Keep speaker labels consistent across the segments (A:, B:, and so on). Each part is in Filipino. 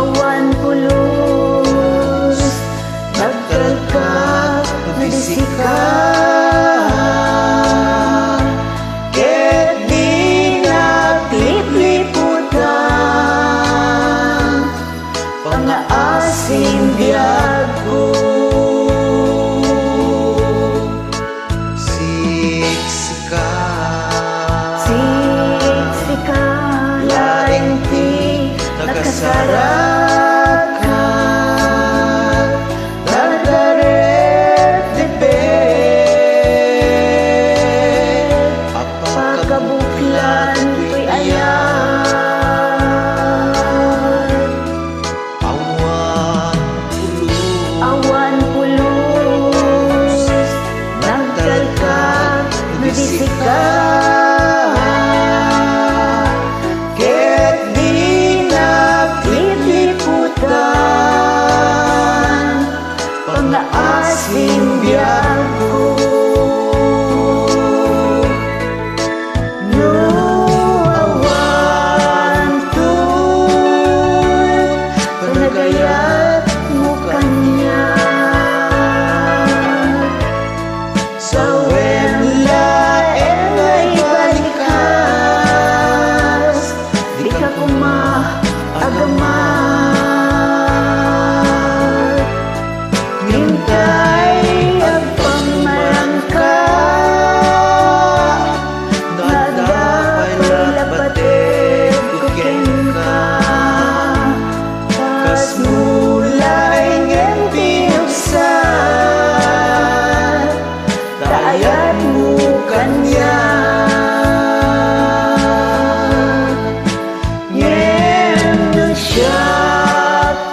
A: awan pulus, nagkalkag, nabisika, ket di naglipliputan, pangaasim biyag ko.
B: Siksika,
A: Siksika, laing ti nakasarat ka, nagdaret depet, pagkabuklan ko'y ayan. Awan pulus, nagkalkag, nabisika, ket di naglipliputan, pangaasim biyag ko. No awan to'y panagayat mo kanya, sa wemla ay balikas, di ka kumagamat. Hintay at pangmarangka, nadapay lapatet kuken ka, kas mulay ngem pinuksan, taayat mo kanya. Ngem nun siya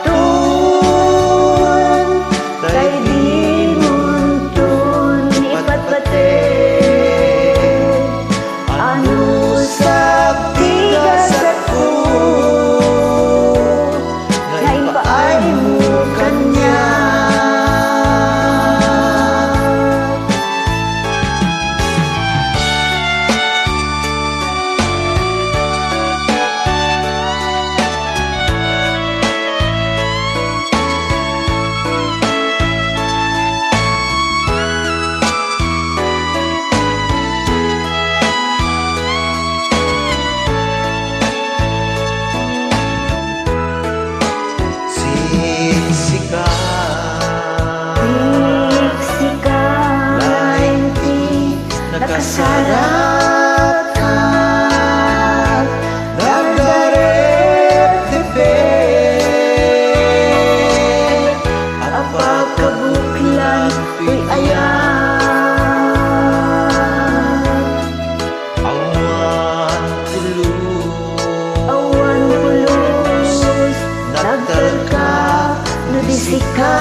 A: tun, kay di muntun ipatpatid, ano sa tigasat ko, na ipaay mo kanya.
B: siksika,
A: Siksika, laing ti nakasarat ka,
B: nagdaret depet,
A: ang pagkabuklan ko'y ayan.
B: awan
A: Awan pulus, nagkalkag, nabisika,